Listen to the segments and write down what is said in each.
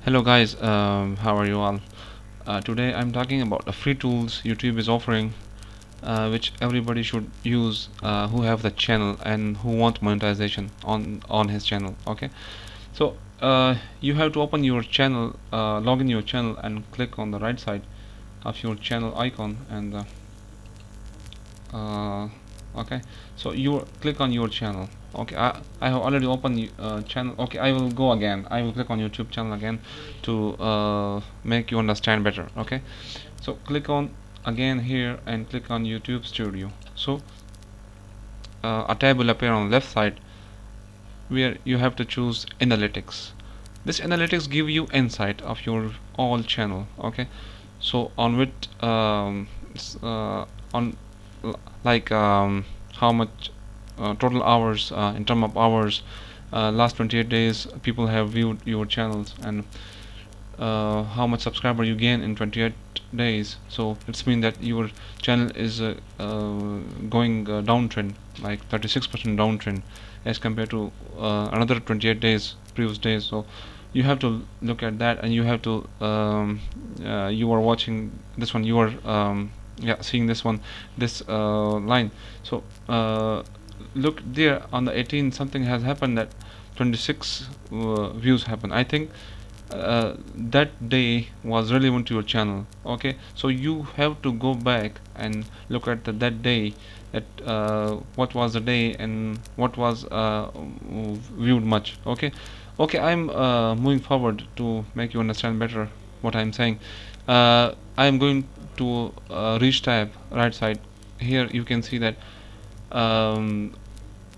Hello guys, how are you all? Today I'm talking about the free tools YouTube is offering, which everybody should use who have the channel and who want monetization on his channel. Okay, so you have to open your channel, log in your channel, and click on the right side of your channel icon, and okay, so you click on your channel. Okay, I have already opened channel. Okay, I will go again. I will click on YouTube channel again to make you understand better. Okay, so click on again here and click on YouTube Studio. So a tab will appear on the left side where you have to choose analytics. This analytics give you insight of your all channel. Okay, so on which on like how much total hours in terms of hours, last 28 days people have viewed your channels, and how much subscriber you gain in 28 days. So it's mean that your channel is going downtrend, like 36% downtrend as compared to another 28 days previous days. So you have to look at that, and you have to you are watching this one, you are yeah, seeing this one, this line. So look there on the 18 something has happened, that 26 views happen. I think that day was relevant to your channel. Okay, so you have to go back and look at that day, that what was the day and what was viewed much. Okay, okay, I'm moving forward to make you understand better what I'm saying. I'm going to reach tab right side. Here you can see that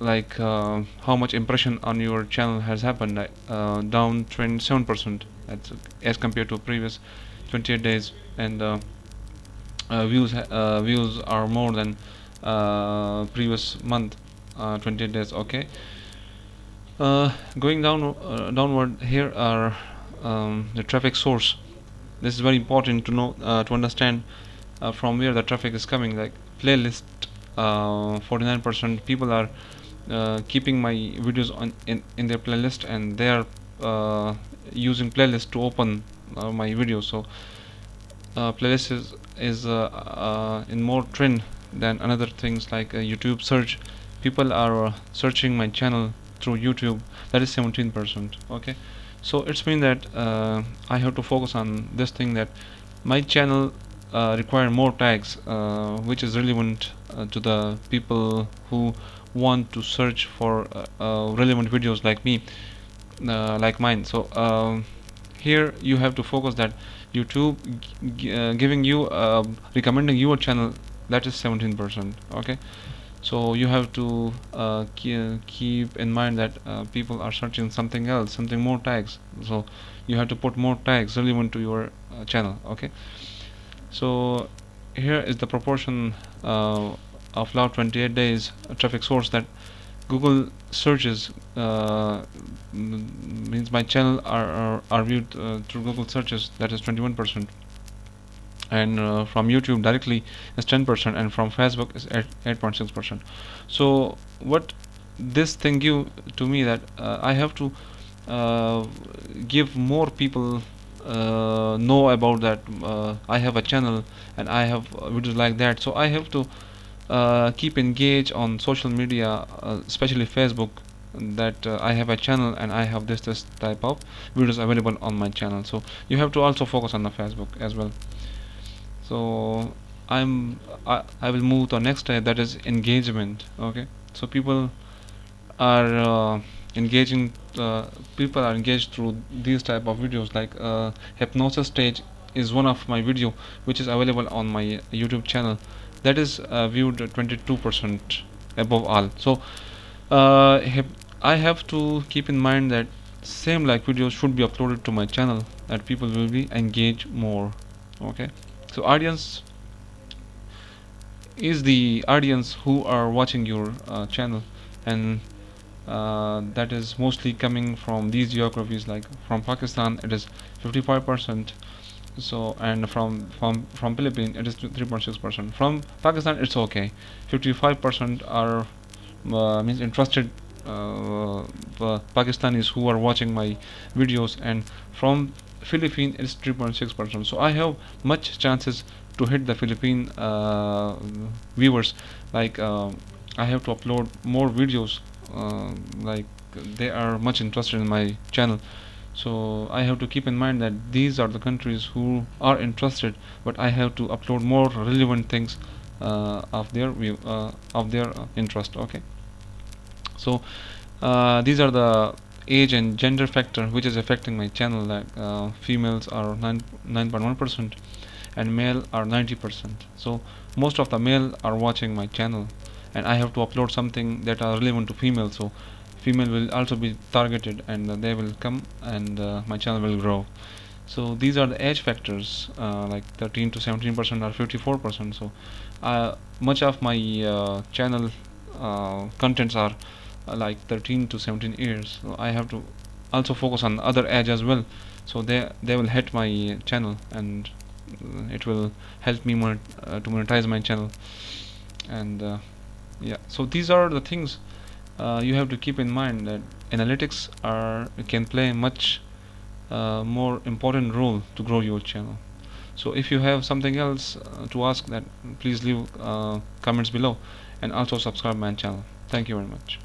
like how much impression on your channel has happened, down 27%, that's as compared to previous 28 days, and views are more than previous month 28 days. Okay, going downward, here are the traffic source. This is very important to know, to understand from where the traffic is coming. Like playlist, 49% people are keeping my videos on in their playlist, and they are using playlist to open my videos. So playlist is in more trend than another things like YouTube search. People are searching my channel through YouTube, that is 17%. Okay, so it's mean that I have to focus on this thing, that my channel require more tags which is relevant to the people who want to search for relevant videos like me, like mine. So here you have to focus that YouTube giving you recommending your channel, that is 17%. Okay, so you have to keep in mind that people are searching something else, something more tags. So you have to put more tags relevant to your channel. Okay, so here is the proportion of last 28 days traffic source that Google searches, means my channel are viewed through Google searches, that is 21%, and from YouTube directly is 10%, and from Facebook is 8.6%. So what this thing give to me, that I have to give more people know about that I have a channel and I have videos like that. So I have to keep engaged on social media, especially Facebook, that I have a channel and I have this type of videos available on my channel. So you have to also focus on the Facebook as well. So I will move to the next step, that is engagement. Okay, so people are engaging people are engaged through these type of videos, like hypnosis stage is one of my video which is available on my YouTube channel, that is viewed 22% above all. So I have to keep in mind that same like videos should be uploaded to my channel, that people will be engaged more. Okay, so audience is the audience who are watching your channel, and that is mostly coming from these geographies. Like from Pakistan it is 55%, so, and from Philippines it is 3.6%. From Pakistan it's okay, 55% are means interested Pakistanis who are watching my videos, and from Philippine is 3.6%. So I have much chances to hit the Philippine viewers. Like I have to upload more videos. Like they are much interested in my channel. So I have to keep in mind that these are the countries who are interested, but I have to upload more relevant things of their view, of their interest. Okay. So these are the age and gender factor which is affecting my channel. Like females are 9.1% and male are 90%. So most of the male are watching my channel, and I have to upload something that are relevant to female. So female will also be targeted, and they will come, and my channel will grow. So these are the age factors, like 13 to 17% or 54%. So much of my channel contents are like 13 to 17 years. So I have to also focus on other age as well, so they will hit my channel, and it will help me to monetize my channel. And yeah, so these are the things you have to keep in mind, that analytics can play much more important role to grow your channel. So if you have something else to ask, that please leave comments below, and also subscribe my channel. Thank you very much.